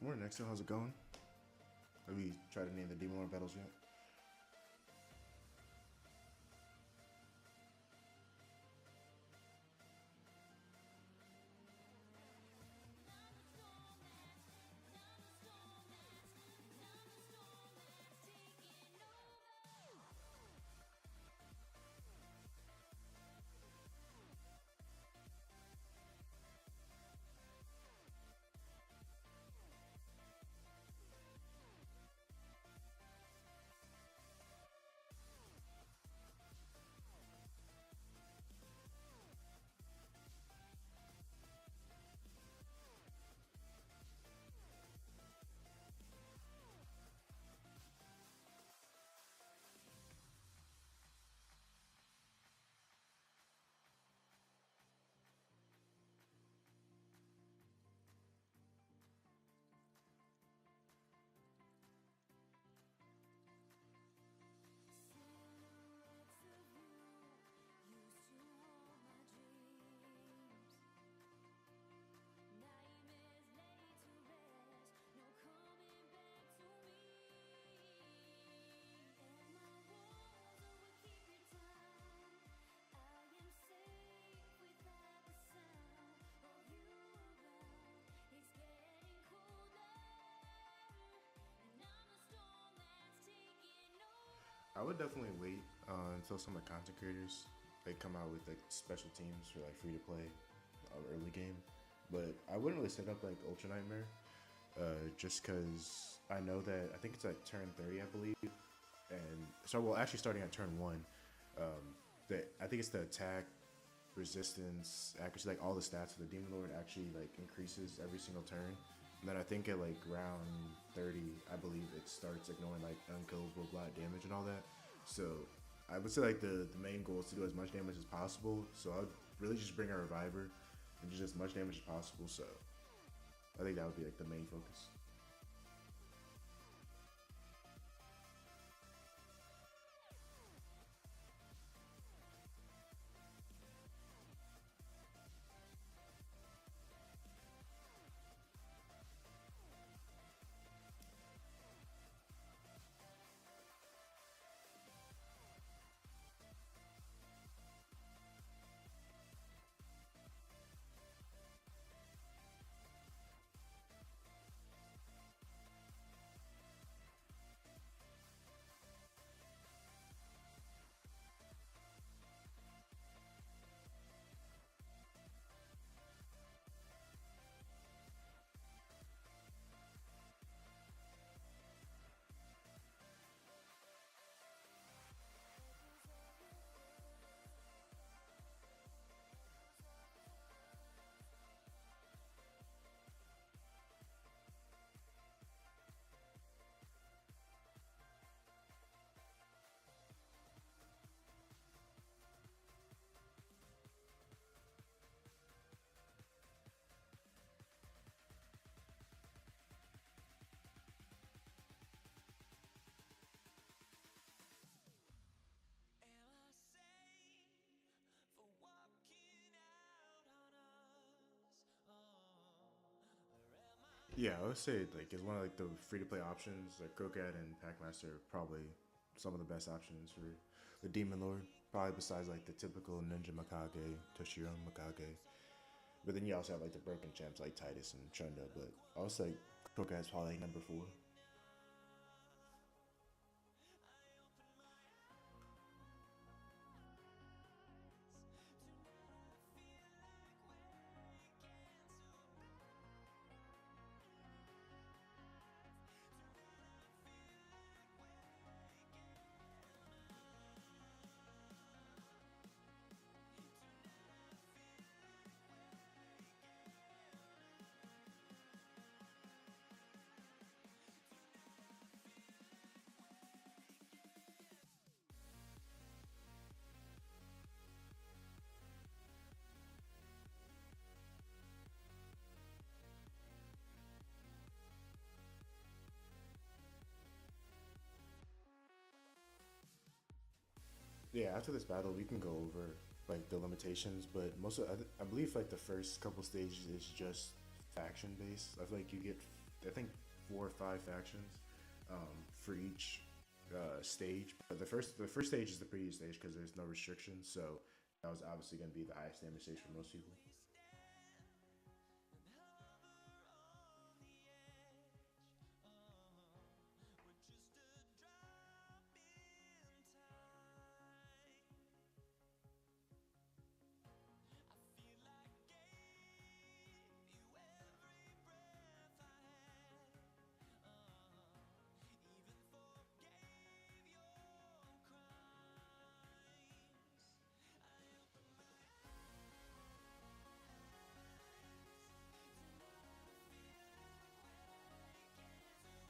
Good morning, Nexo. How's it going? Have you tried to name the Demon Lord battles yet? I would definitely wait until some of the content creators come out with like special teams for like free to play early game, but I wouldn't really set up like Ultra Nightmare, just because I know that I think it's at turn 30, I believe, and so well actually starting at turn 1, that I think it's the attack, resistance, accuracy, like all the stats of the Demon Lord actually like increases every single turn. And then I think at like round 30, I believe it starts ignoring like unkillable black damage and all that. So I would say like the main goal is to do as much damage as possible. So I would really just bring a reviver and do as much damage as possible. So I think that would be like the main focus. Yeah, I would say like it's one of like the free to play options. Like Crocat and Packmaster are probably some of the best options for the Demon Lord. Probably besides like the typical Ninja Mikage, Toshiro Mikage. But then you also have like the broken champs like Titus and Chunda. But I would say Crocat is probably like number 4. Yeah, after this battle, we can go over like the limitations, but most of I believe like the first couple stages is just faction based. I feel like you get I think 4 or 5 factions for each stage. But the first stage is the prettiest stage because there's no restrictions. So that was obviously going to be the highest damage stage for most people.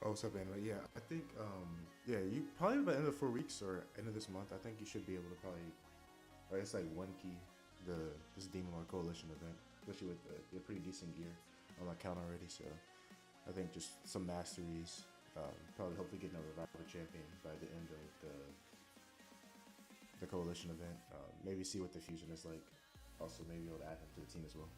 Oh, what's up, Anna? Yeah, I think yeah, you probably by the end of the 4 weeks or end of this month, I think you should be able to probably, or it's like one key, the this Demon Lord Coalition event, especially with the pretty decent gear on my account already. So I think just some masteries, probably hopefully getting a revival champion by the end of the coalition event. Maybe see what the fusion is like. Also, maybe able to add him to the team as well.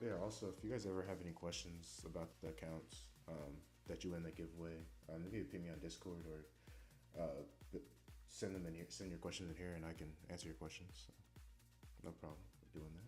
Yeah. Also, if you guys ever have any questions about the accounts that you win the giveaway, maybe ping me on Discord or uh, send them in here. Send your questions in here, and I can answer your questions. So, no problem with doing that.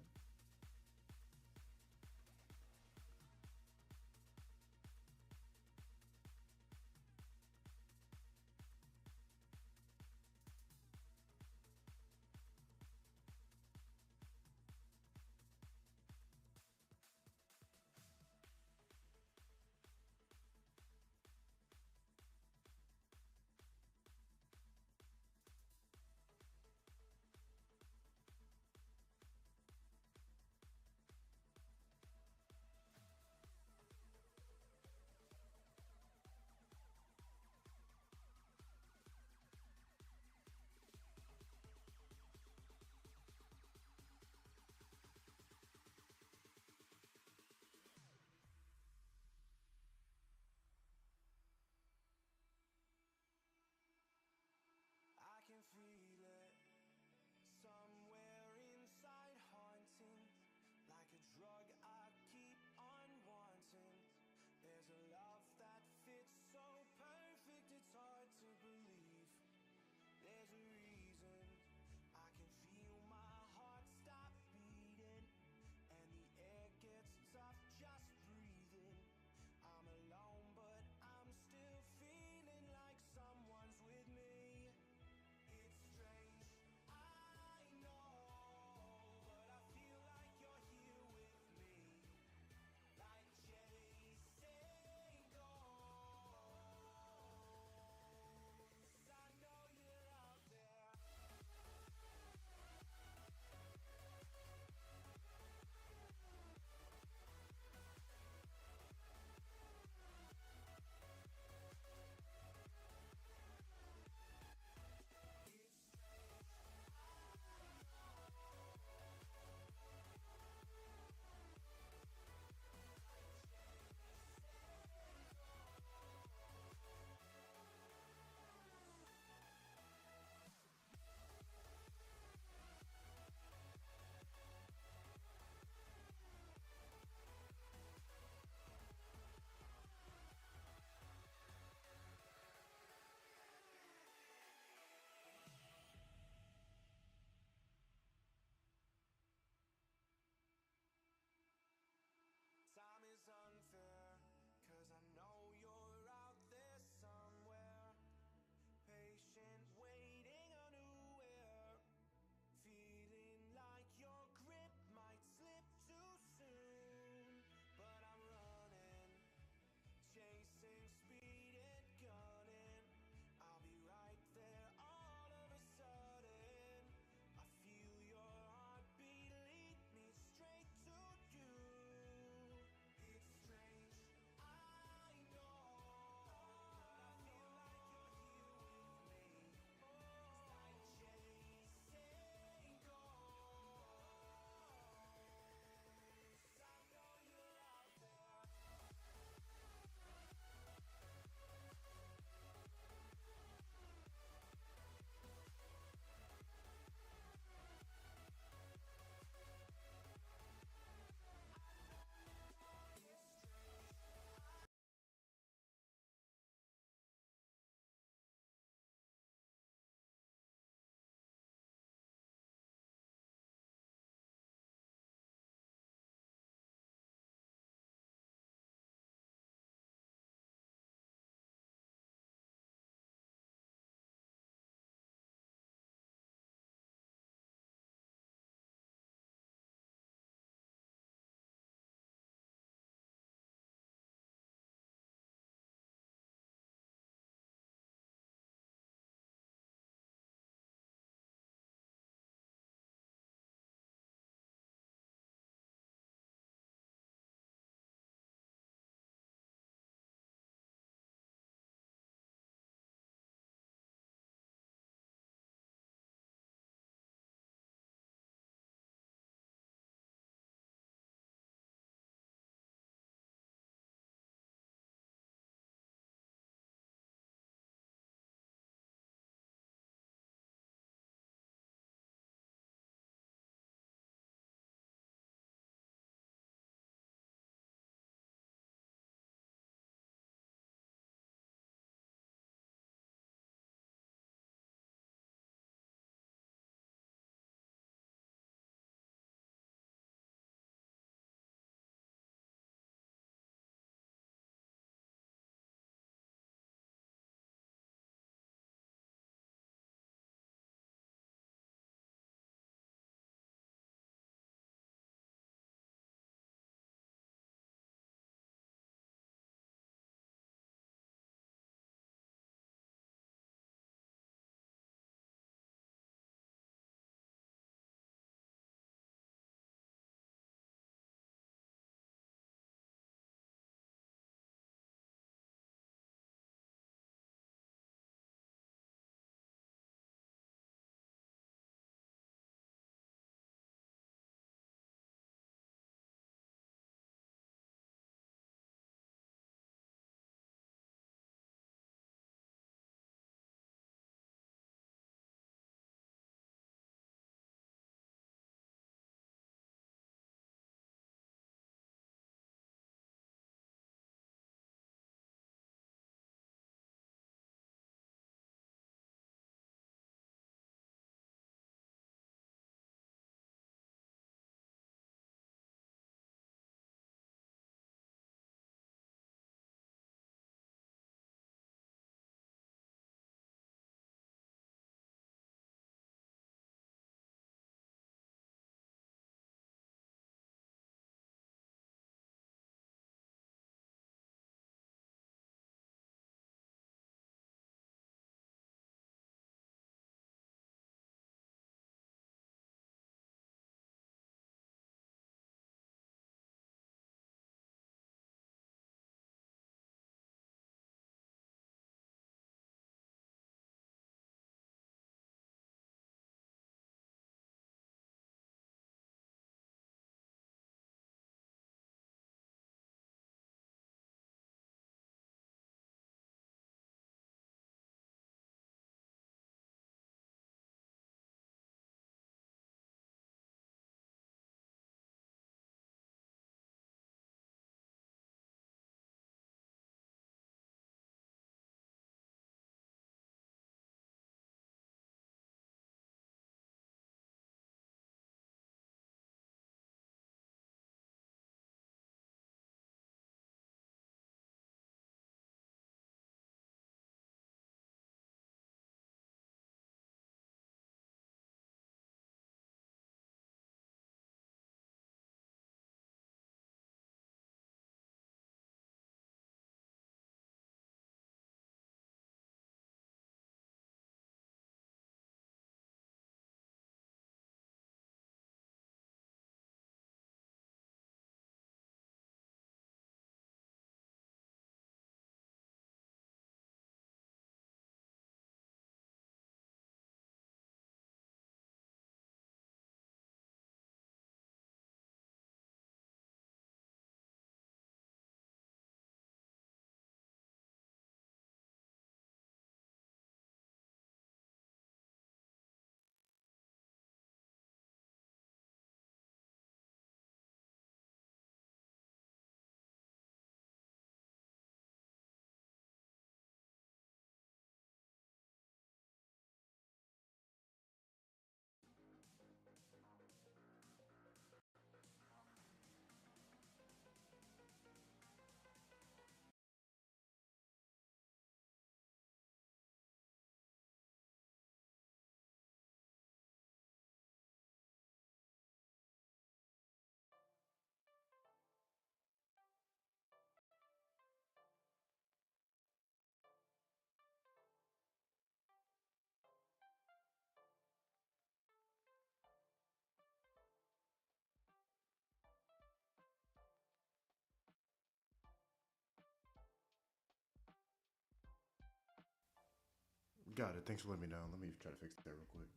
Got it. Thanks for letting me know. Let me try to fix that real quick.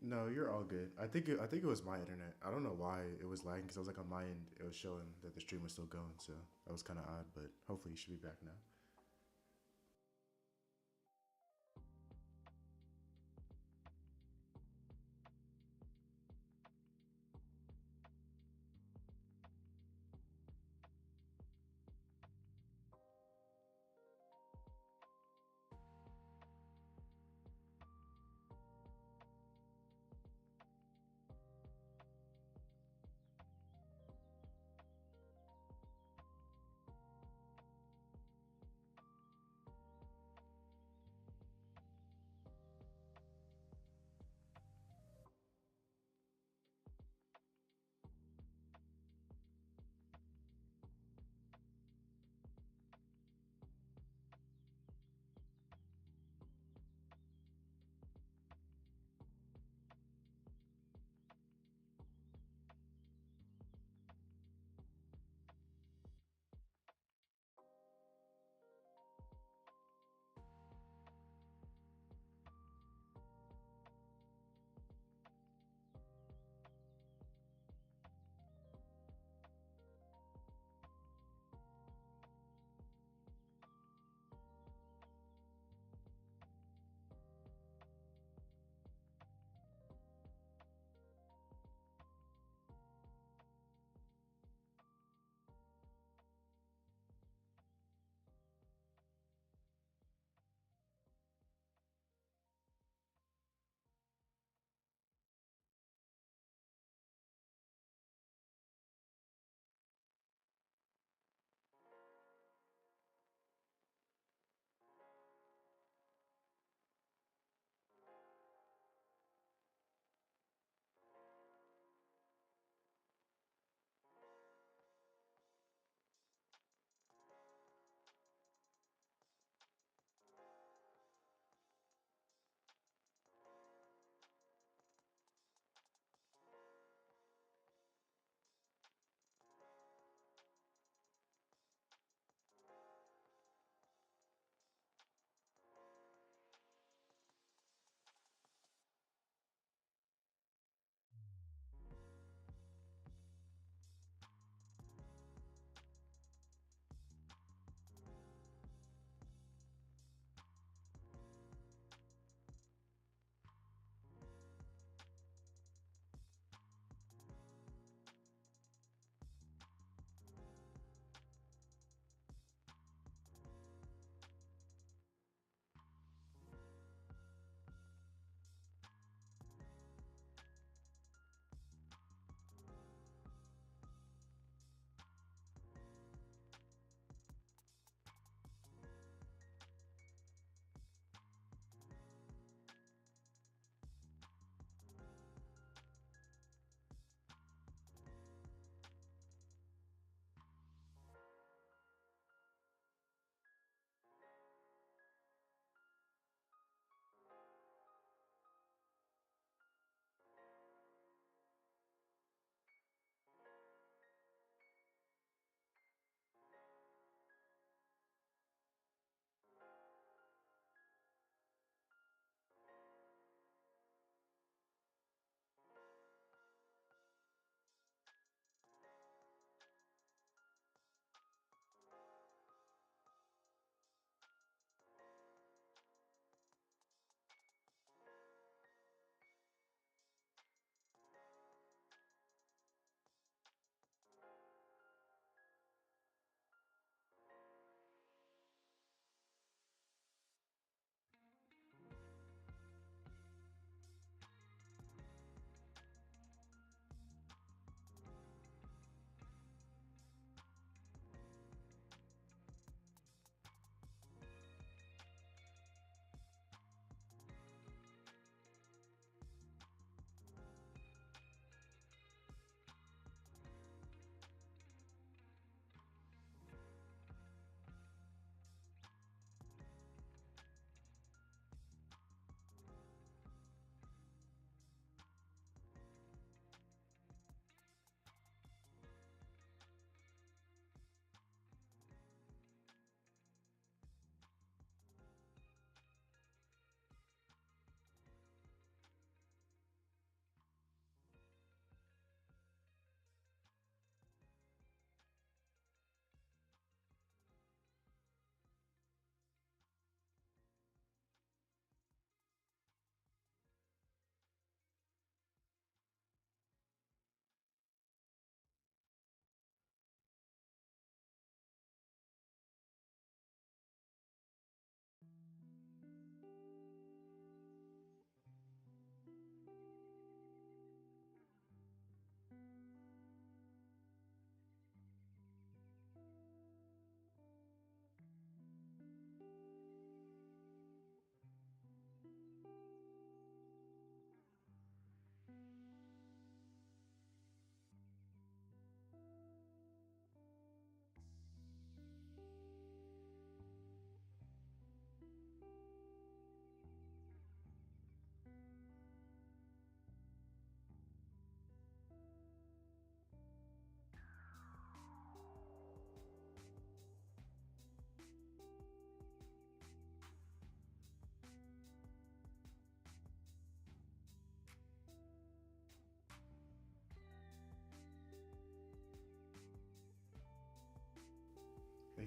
No, you're all good. I think it was my internet. I don't know why it was lagging because I was like on my end, it was showing that the stream was still going, so that was kind of odd. But hopefully, you should be back now.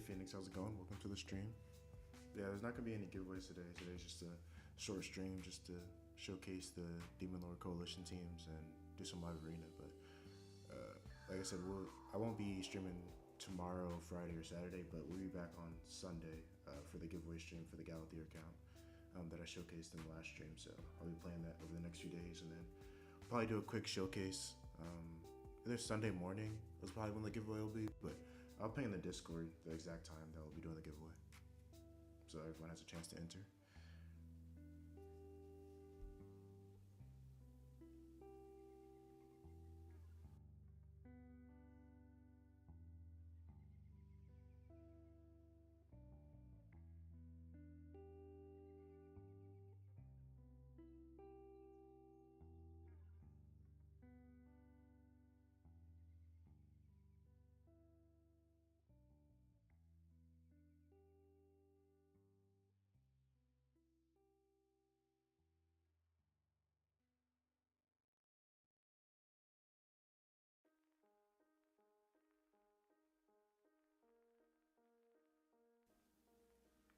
Phoenix. How's it going? Welcome to the stream. Yeah, there's not gonna be any giveaways today. Today's just a short stream just to showcase the Demon Lord Coalition teams and do some live arena. But like I said, I won't be streaming tomorrow, Friday, or Saturday, but we'll be back on Sunday for the giveaway stream for the Galathea account that I showcased in the last stream. So I'll be playing that over the next few days, and then probably do a quick showcase. Either Sunday morning is probably when the giveaway will be, but I'll ping in the Discord the exact time that we'll be doing the giveaway, so everyone has a chance to enter.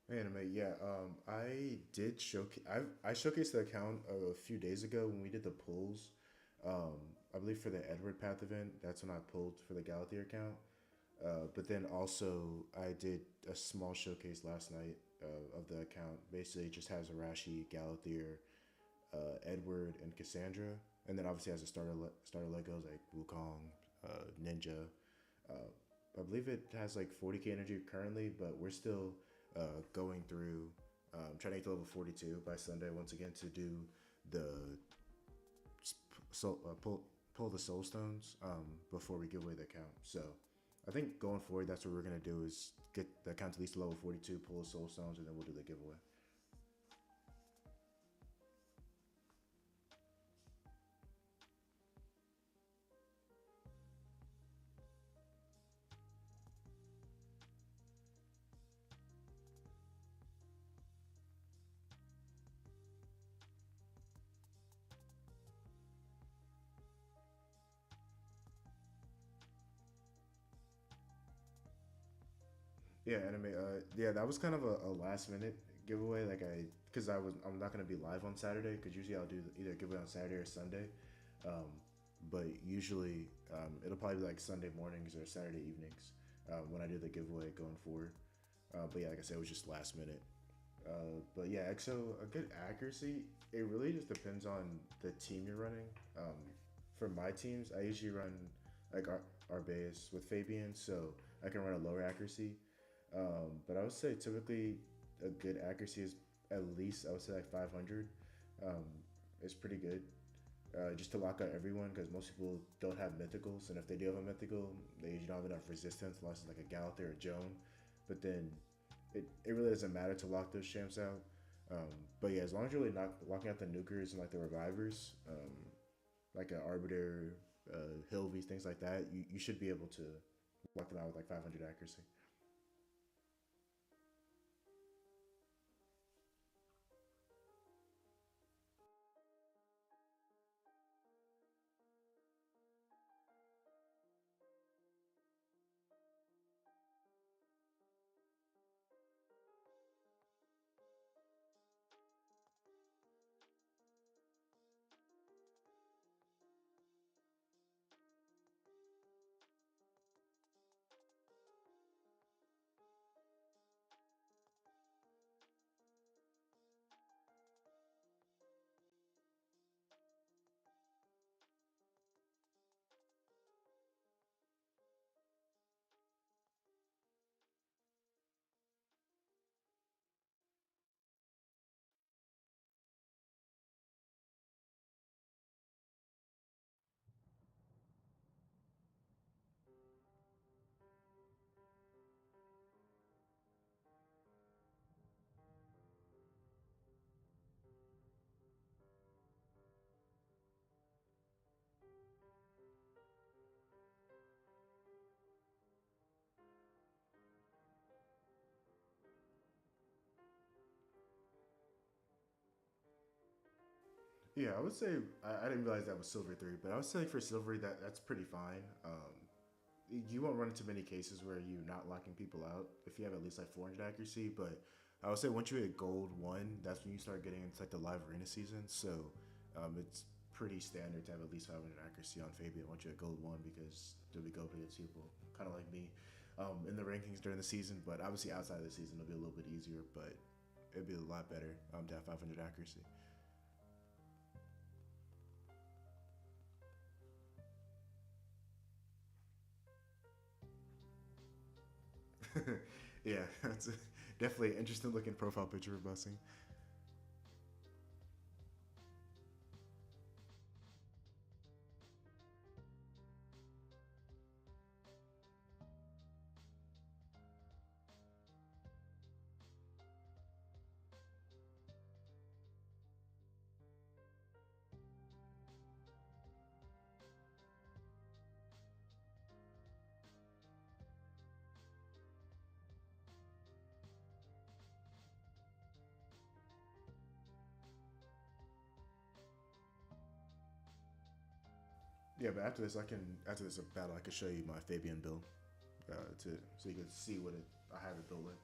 Hey, Anime, yeah, I did showcase. I showcased the account a few days ago when we did the pulls. Um, I believe for the Edward Path event, that's when I pulled for the Galathea account. But then also I did a small showcase last night of the account. Basically, it just has Arashi, Galathea, Edward, and Cassandra, and then obviously has a starter Legos like Wukong, Ninja. Uh, I believe it has like 40k energy currently, but we're still going through trying to get to level 42 by Sunday once again to do the pull the soul stones before we give away the account. So I think going forward, that's what we're gonna do is get the account to at least level 42, pull the soul stones, and then we'll do the giveaway. Yeah, Anime. Yeah, that was kind of a last minute giveaway. Because I'm not gonna be live on Saturday. Because usually I'll do either a giveaway on Saturday or Sunday, um, but usually it'll probably be like Sunday mornings or Saturday evenings when I do the giveaway going forward. But yeah, like I said, it was just last minute. But yeah, EXO, a good accuracy. It really just depends on the team you're running. For my teams, I usually run like Arbeus with Fabian, so I can run a lower accuracy. But I would say typically a good accuracy is at least, I would say, like 500. Um, it's pretty good. Just to lock out everyone, because most people don't have mythicals, and if they do have a mythical, they usually don't have enough resistance unless it's like a Galathea or a Joan. But then it really doesn't matter to lock those champs out. But yeah, as long as you're really not locking out the nukers and like the revivers, like an Arbiter, Hilvies, things like that, you should be able to lock them out with like 500 accuracy. Yeah, I would say I didn't realize that was silver three, but I would say for silver that's pretty fine. you won't run into many cases where you're not locking people out if you have at least like 400 accuracy. But I would say once you hit gold one, that's when you start getting into like the live arena season. So it's pretty standard to have at least 500 accuracy on Fabian once you hit gold one because they'll be going against people kind of like me in the rankings during the season. But obviously outside of the season, it'll be a little bit easier, but it'd be a lot better to have 500 accuracy. Yeah, that's definitely an interesting looking profile picture of Bussing. Yeah, but after this battle I can show you my Fabian build to so you can see what I have it built with.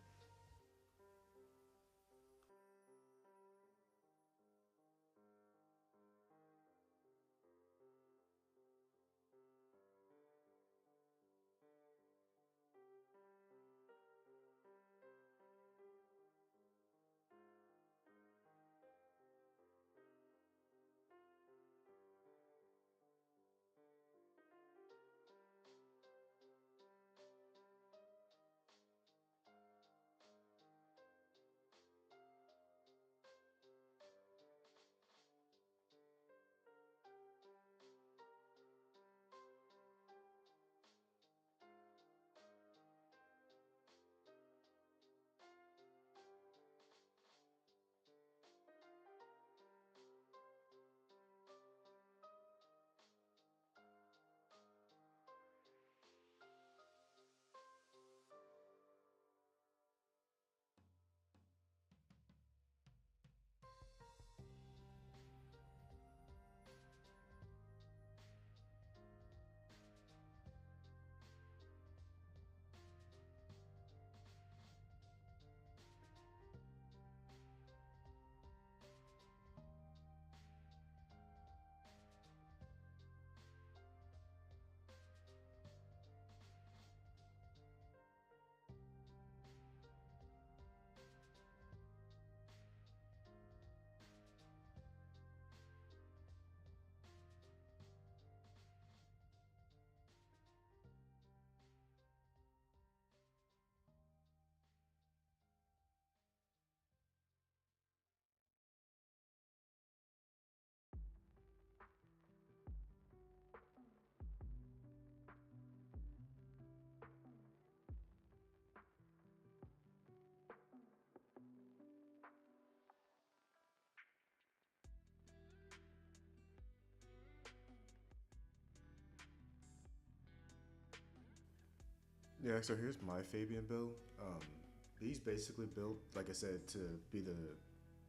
Yeah, so here's my Fabian build. He's basically built, like I said, to be the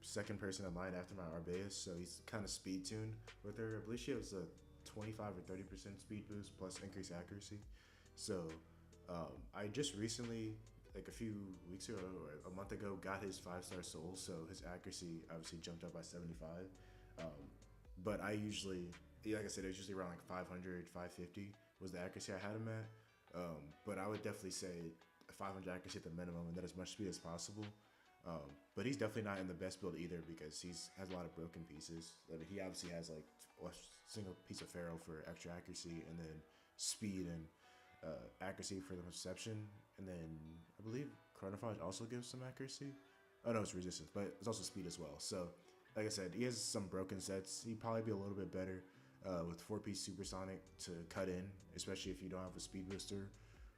second person in line after my Arbeus, so he's kind of speed tuned with her. I believe she has a 25 or 30% speed boost plus increased accuracy. So I just recently, like a few weeks ago or a month ago, got his 5-star soul, so his accuracy obviously jumped up by 75. Um, but I usually, yeah, like I said, it was usually around like 500, 550 was the accuracy I had him at. But I would definitely say 500 accuracy at the minimum and then as much speed as possible. But he's definitely not in the best build either because he's has a lot of broken pieces. He obviously has like a single piece of Pharaoh for extra accuracy and then speed and accuracy for the perception. And then I believe Chronophage also gives some accuracy. Oh no, it's resistance, but it's also speed as well. So, like I said, he has some broken sets. He'd probably be a little bit better with 4-piece Supersonic to cut in, especially if you don't have a speed booster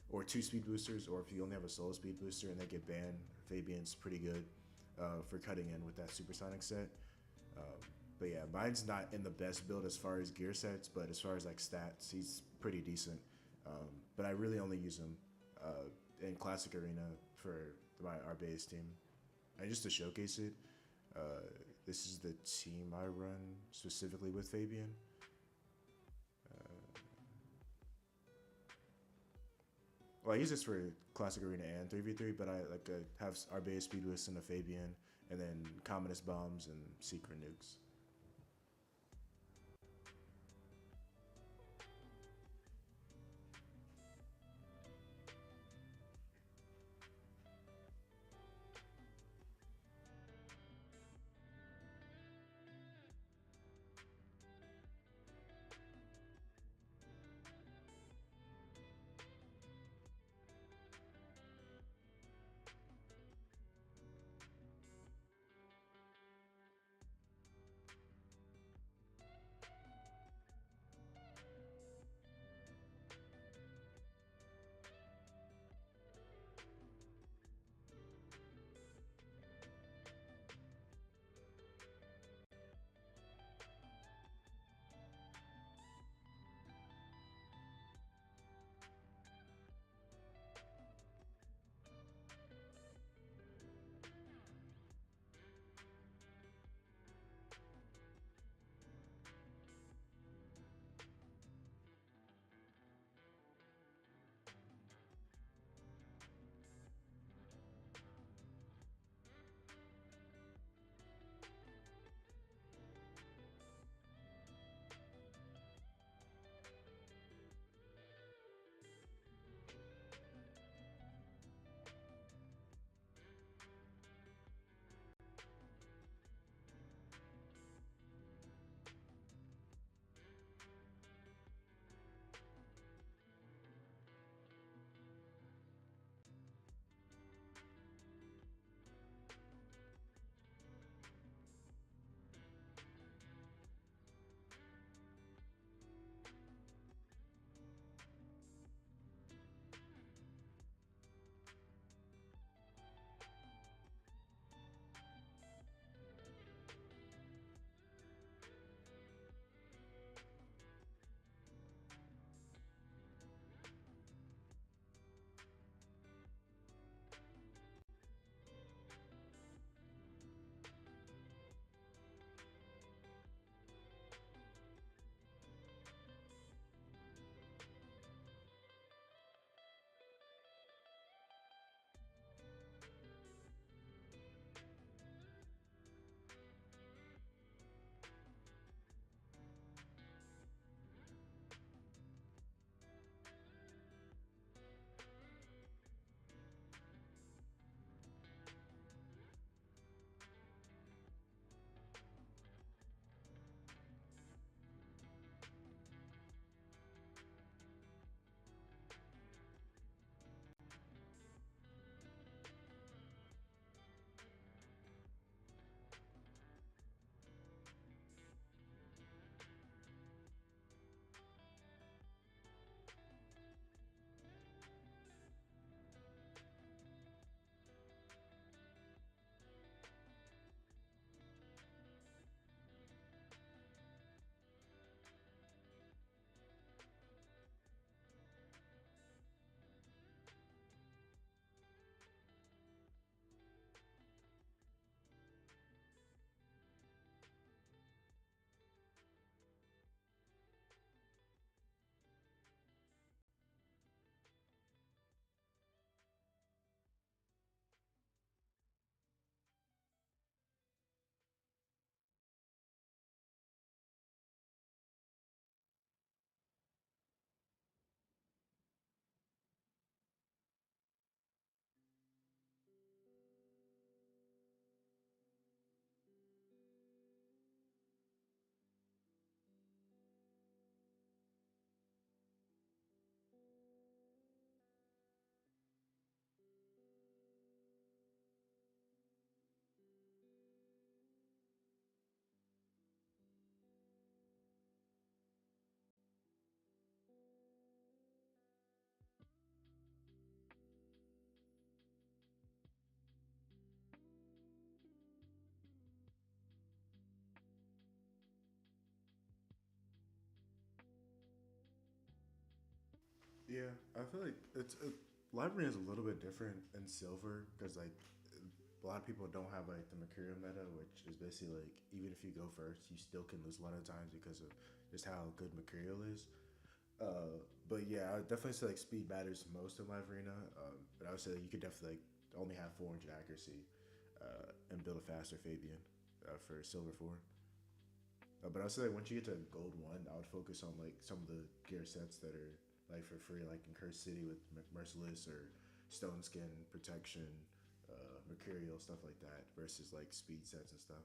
or two speed boosters, or if you only have a solo speed booster and they get banned. Fabian's pretty good for cutting in with that Supersonic set. Um, but yeah, mine's not in the best build as far as gear sets, but as far as like stats, he's pretty decent. But I really only use him in Classic Arena for our base team, and just to showcase it. Uh, this is the team I run specifically with Fabian. Uh, Well, I use this for Classic Arena and 3v3, but I like have RBA Speed Whistle and a Fabian, and then Commodus Bombs and Secret Nukes. Yeah, I feel like library is a little bit different in silver because like a lot of people don't have like the Mercurial meta, which is basically like even if you go first, you still can lose a lot of times because of just how good Mercurial is. But yeah, I would definitely say like speed matters most in live arena. But I would say like, you could definitely like only have 400 accuracy and build a faster Fabian for silver four. But I would say like once you get to gold one, I would focus on like some of the gear sets that are like for free, like in Cursed City with Merciless or Stone Skin Protection, Mercurial stuff like that, versus like speed sets and stuff.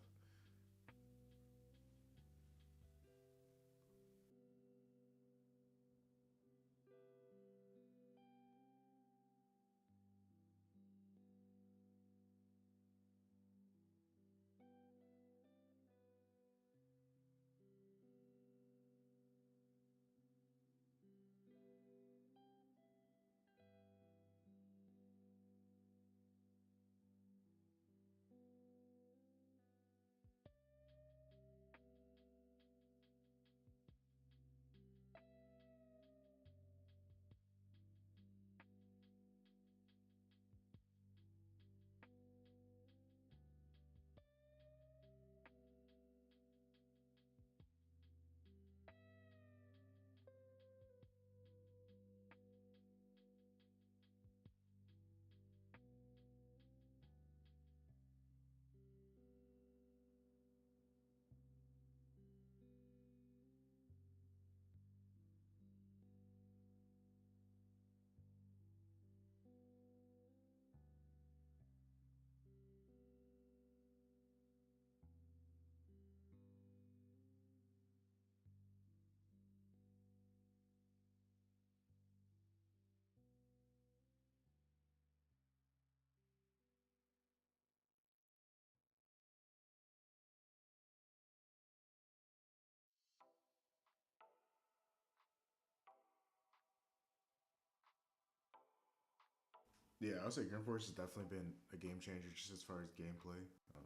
Yeah, I would say Grim Force has definitely been a game changer just as far as gameplay. Um,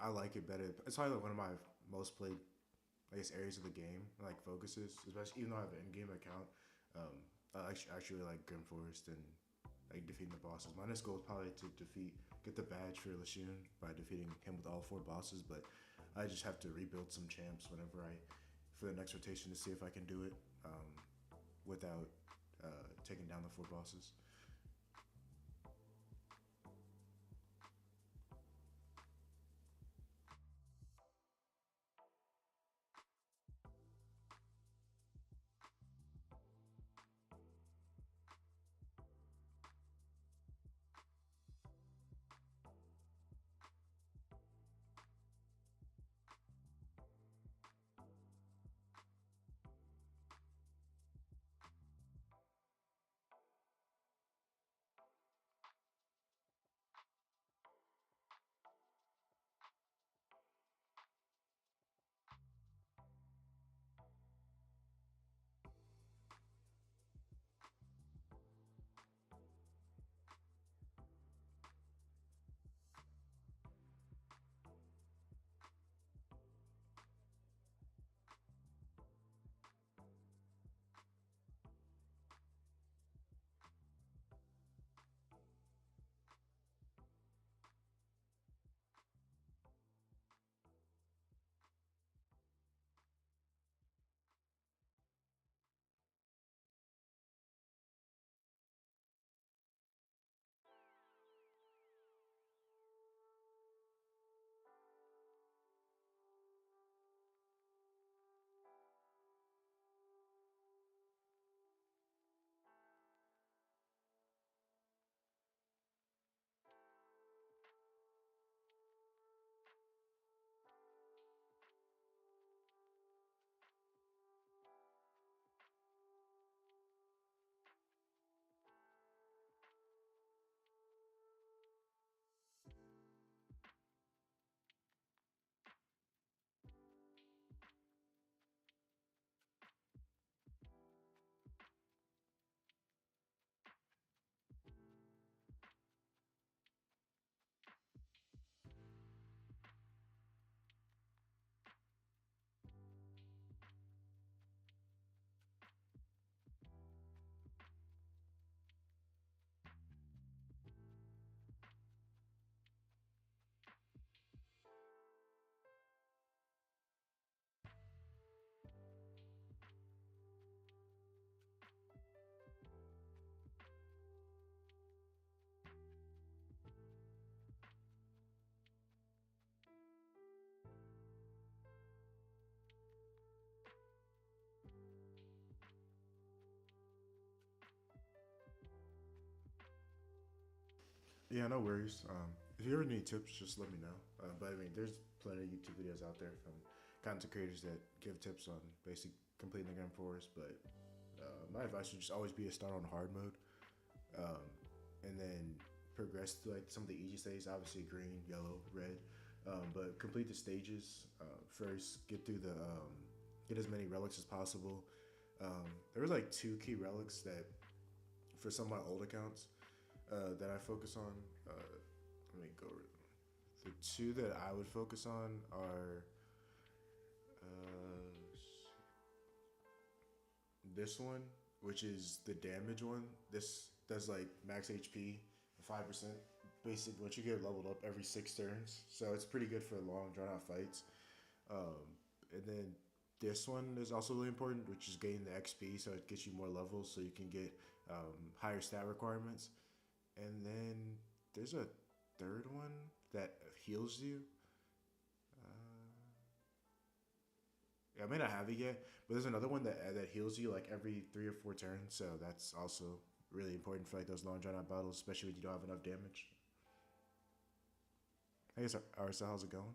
I like it better. It's probably like one of my most played, I guess, areas of the game, like focuses, especially even though I have an in-game account. Um, I actually really like Grim Forest and like defeating the bosses. My next goal is probably to get the badge for Lashun by defeating him with all four bosses. But I just have to rebuild some champs whenever I for the next rotation to see if I can do it without taking down the four bosses. Yeah, no worries. If you ever need tips, just let me know. But I mean, there's plenty of YouTube videos out there from content creators that give tips on basic completing the game forest. But my advice would just always be to start on hard mode, um, and then progress to like some of the easy stages. Obviously, green, yellow, red. But complete the stages first. Get as many relics as possible. There was like two key relics that, for some of my old accounts, that I focus on. Let me go. The two that I would focus on are uh, this one, which is the damage one. This does like max HP, 5%. Basic once you get leveled up every 6 turns, so it's pretty good for long drawn out fights. Um, and then this one is also really important, which is getting the XP, so it gets you more levels, so you can get higher stat requirements. And then there's a third one that heals you. Yeah, I may not have it yet, but there's another one that heals you like every 3 or 4 turns. So that's also really important for like those long drawn out battles, especially when you don't have enough damage. I guess RSL, how's it going?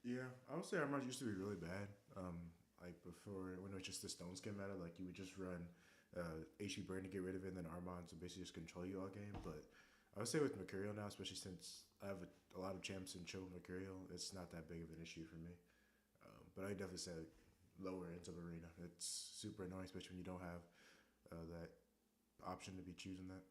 Yeah, I would say Armor used to be really bad. Like before, when it was just the stones came out, like you would just run HP burn to get rid of it, and then Armon to basically just control you all game. But I would say with Mercurial now, especially since I have a lot of champs in chill with Mercurial, it's not that big of an issue for me. But I definitely say lower ends of arena. It's super annoying, especially when you don't have that option to be choosing that.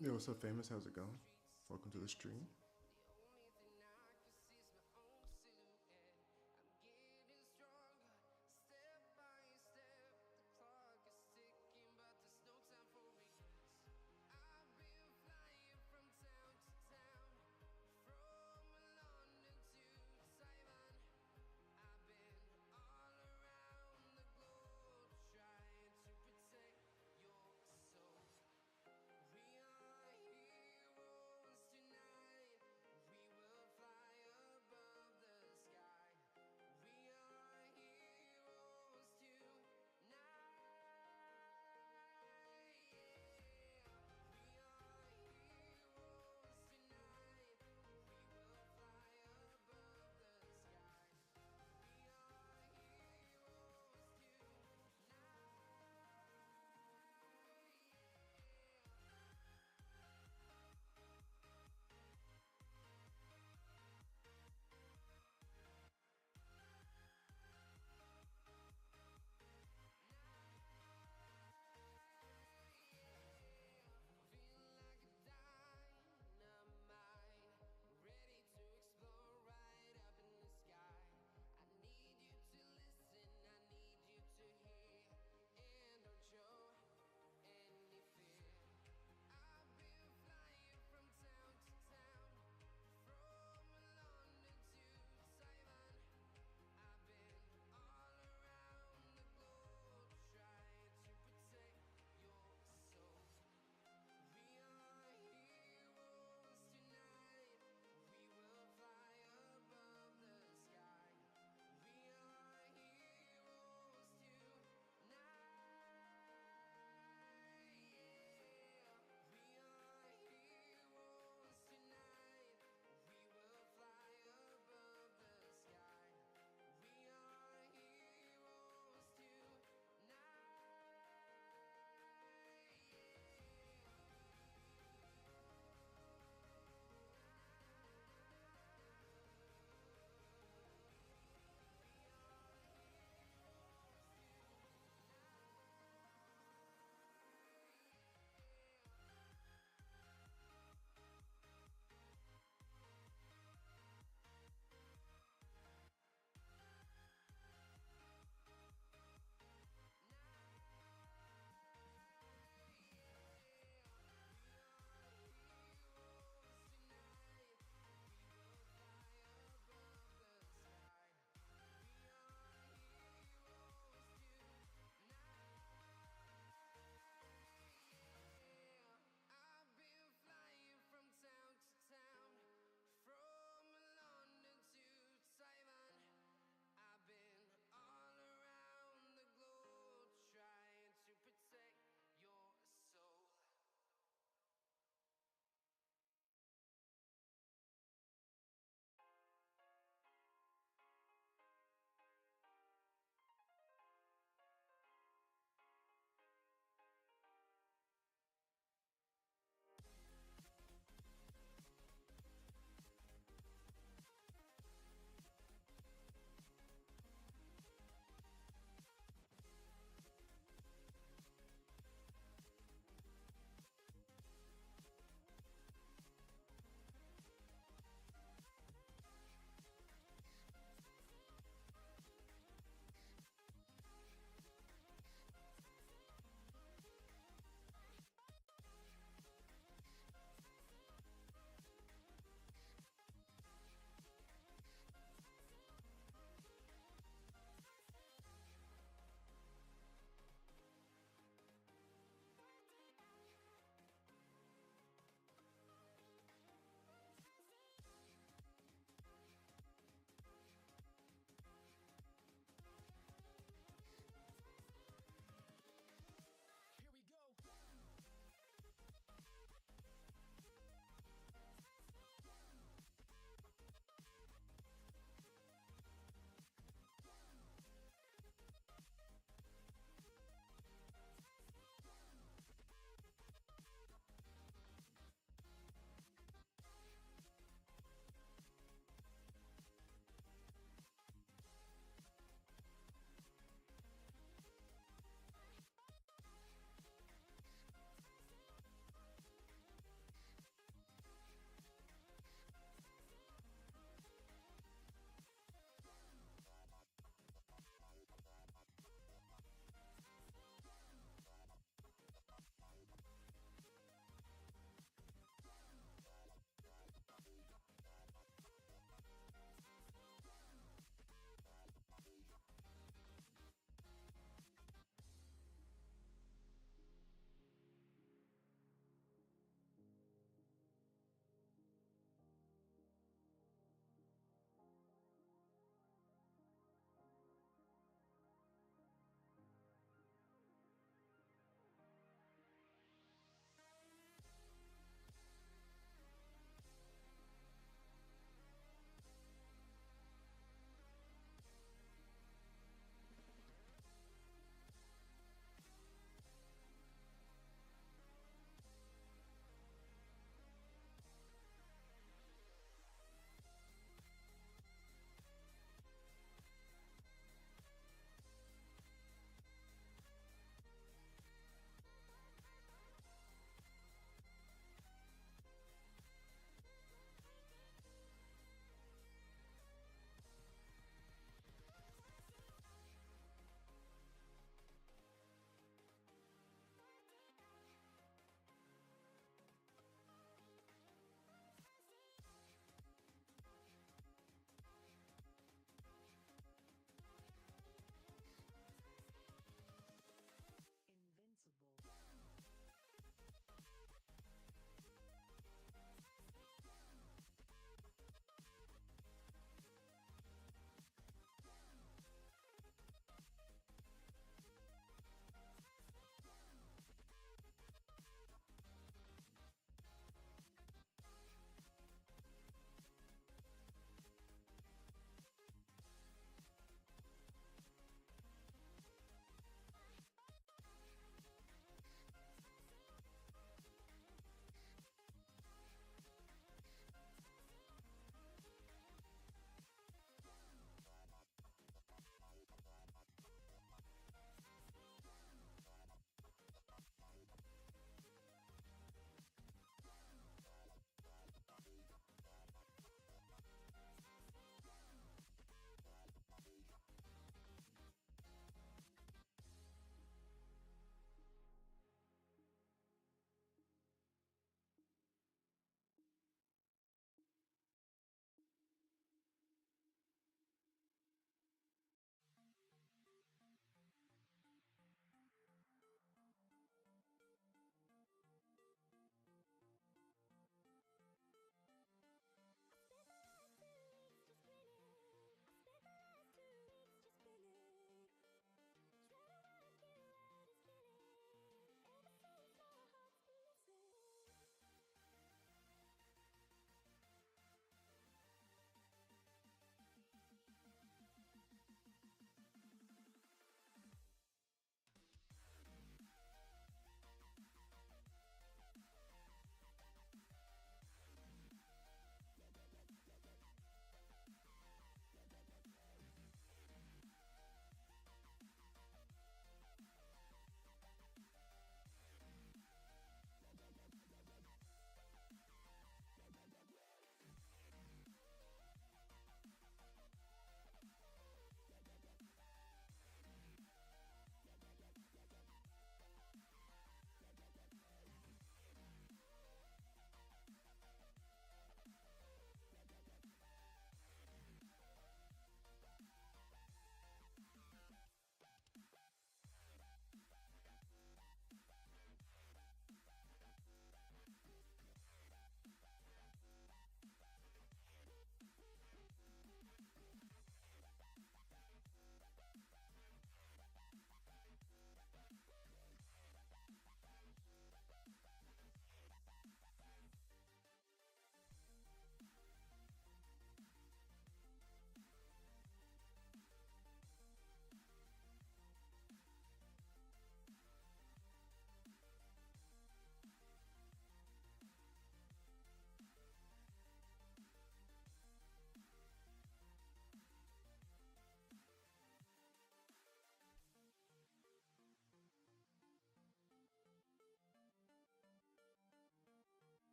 Yo, what's up, famous? How's it going? Welcome to the stream.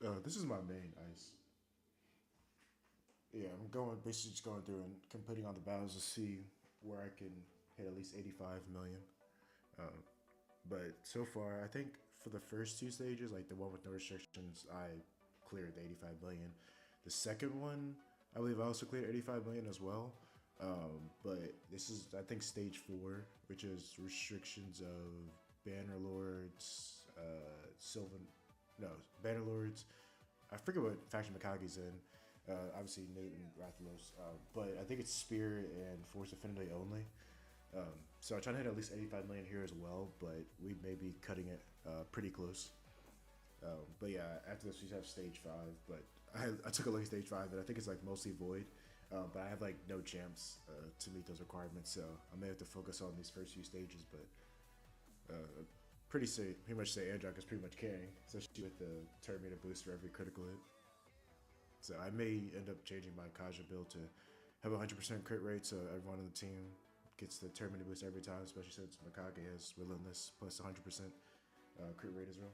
This is my main ice. Yeah, I'm going basically just going through and completing all the battles to see where I can hit at least 85 million. Um, but so far, I think for the first two stages, like the one with no restrictions, I cleared the 85 million. The second one, I believe I also cleared 85 million as well. But this is, I think, stage four, which is restrictions of Banner Lords, Sylvan, no, Banner Lords. I forget what faction Mikage's in. Obviously, Newton, Rathalos. But I think it's Spirit and Force Affinity only. So I'm trying to hit at least 85 million here as well, but we may be cutting it pretty close. But yeah, after this we have stage five. But I took a look at stage five, and I think it's like mostly void. But I have like no champs to meet those requirements, so I may have to focus on these first few stages. But pretty much say Androck is pretty much carrying, especially with the Terminator boost for every critical hit. So I may end up changing my Kaja build to have a 100% crit rate, so everyone on the team gets the Terminator boost every time, especially since Mikage has Relentless plus 100% crit rate as well.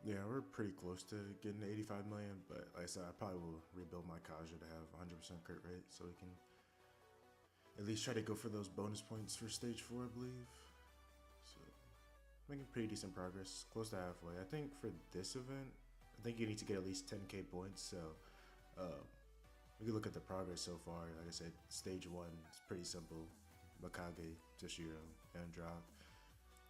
Yeah, we're pretty close to getting to 85 million, but like I said, I probably will rebuild my Kaja to have 100% crit rate so we can at least try to go for those bonus points for stage four, I believe. So making pretty decent progress, close to halfway. I think for this event, I think you need to get at least 10k points. So uh, we can look at the progress so far. Like I said, stage one is pretty simple. Mikage, Toshiro, and drop.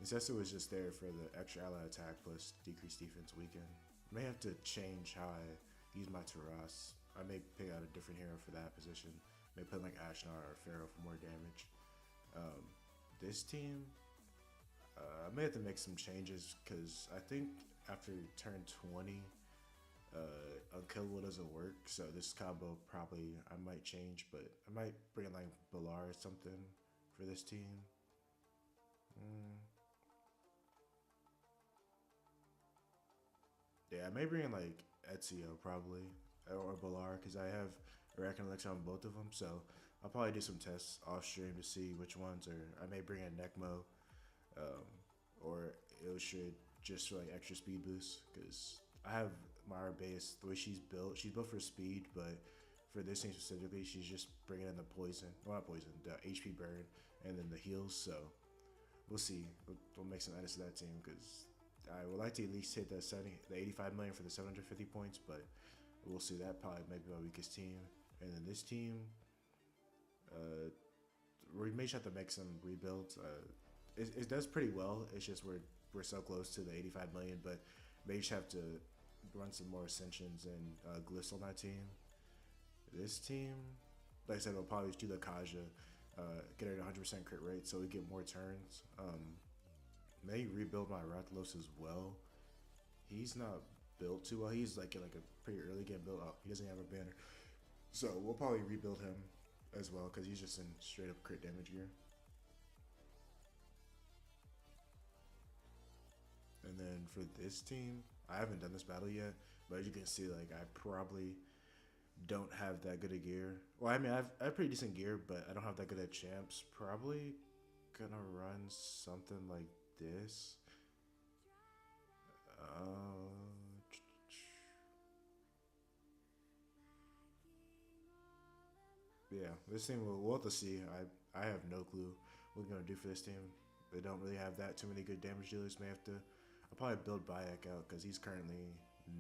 Incestu was just there for the extra ally attack plus decreased defense weekend. May have to change how I use my Taras. I may pick out a different hero for that position. May put like Ashnar or Pharaoh for more damage. Um, this team, I may have to make some changes because I think after turn 20, Unkillable doesn't work. So this combo probably I might change, but I might bring in like Balar or something for this team. Mm. Yeah, I may bring in like Ezio probably or Balar because I have Iraq and Alexa on both of them. So I'll probably do some tests off stream to see which ones, or I may bring in Necmo, um, or it should just for like extra speed boost because I have Myra base the way she's built for speed, but for this thing specifically, she's just bringing in the poison, well not poison, the HP burn, and then the heals. So we'll see. We'll make some edits to that team because I would like to at least hit the 85 million for the 750 points, but we'll see. That probably might be my weakest team. And then this team, uh, we may just have to make some rebuilds. It does pretty well. It's just we're so close to the 85 million, but may just have to run some more ascensions and glyphs on that team. This team, like I said, we'll probably do the Kaja, get it at 100% crit rate so we get more turns. May rebuild my Rathalos as well. He's not built too well. He's like in like a pretty early game build. Oh, he doesn't have a banner, so we'll probably rebuild him as well because he's just in straight up crit damage gear. And then for this team, I haven't done this battle yet, but as you can see, like I probably don't have that good of gear. Well, I mean, I have pretty decent gear, but I don't have that good at champs. Probably gonna run something like this. Yeah, this team we'll have to see. I have no clue what we're gonna do for this team. They don't really have that too many good damage dealers. May have to. I'll probably build Bayek out because he's currently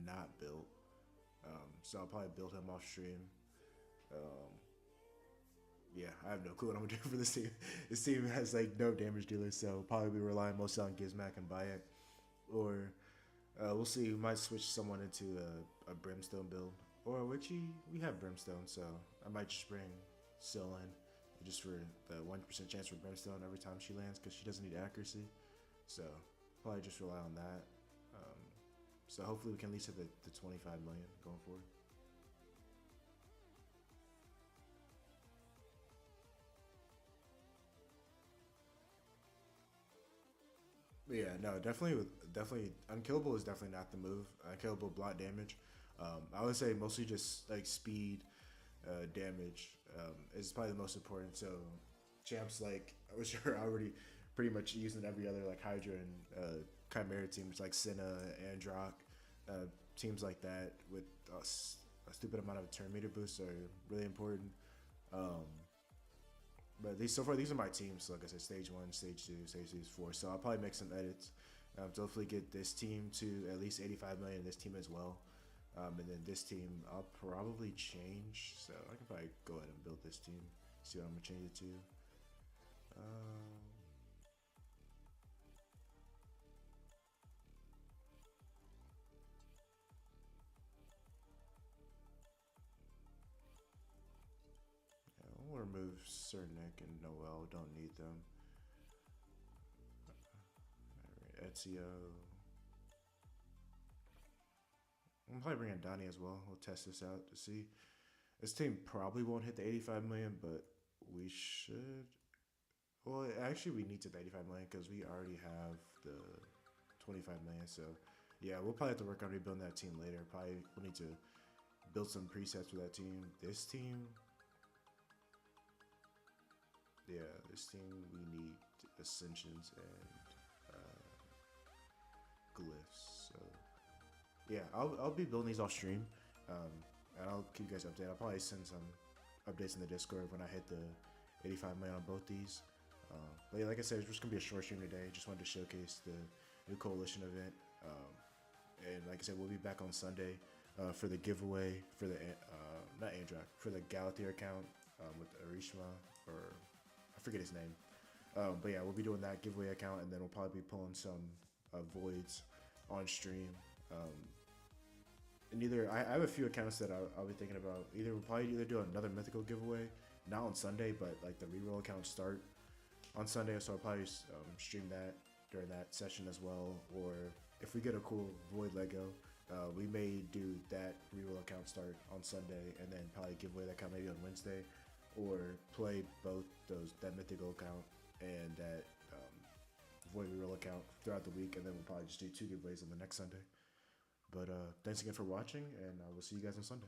not built. So I'll probably build him off stream. Um, yeah, I have no clue what I'm gonna do for this team. This team has like no damage dealers, so I'll probably be relying mostly on Gizmac and Bayek, or we'll see. We might switch someone into a Brimstone build, or we have Brimstone, so I might just bring Syl in just for the 1% chance for Brimstone every time she lands because she doesn't need accuracy. So probably just rely on that. Um, so hopefully we can at least hit the 25 million going forward. But yeah, no, definitely, unkillable is definitely not the move. Unkillable block damage. I would say mostly just like speed, damage is probably the most important. So champs like I was sure already pretty much using every other like Hydra and Chimera teams like Senna, Androck, teams like that with a stupid amount of turn meter boosts are really important. Um, but these so far these are my teams. So like I said, stage one, stage two, stage three, four. So I'll probably make some edits to hopefully get this team to at least 85 million. This team as well, and then this team I'll probably change. So I can probably go ahead and build this team. See what I'm gonna change it to. Um, yeah, we'll remove Cernick and Noel. Don't need them. All right, Ezio. I'm probably bringing Donnie as well. We'll test this out to see. This team probably won't hit the 85 million, but we should. Well, actually, we need to the 85 million because we already have the 25 million. So, yeah, we'll probably have to work on rebuilding that team later. Probably we'll need to build some presets for that team. This team, yeah, this team we need ascensions and glyphs. So, yeah, I'll be building these off stream, and I'll keep you guys updated. I'll probably send some updates in the Discord when I hit the 85 million on both these. But yeah, like I said, it's just gonna be a short stream today. Just wanted to showcase the new coalition event, and like I said, we'll be back on Sunday for the giveaway for the not Androck for the Galathir account with Arishma or I forget his name. But yeah, we'll be doing that giveaway account, and then we'll probably be pulling some voids on stream. And either I have a few accounts that I'll be thinking about. Either we'll probably do another mythical giveaway, not on Sunday, but like the ReRoll accounts start on Sunday, so I'll probably stream that during that session as well. Or if we get a cool Void Lego, we may do that ReRoll account start on Sunday and then probably give away that account maybe on Wednesday, or play both that mythical account and that Void ReRoll account throughout the week, and then we'll probably just do two giveaways on the next Sunday. But thanks again for watching, and I will see you guys on Sunday.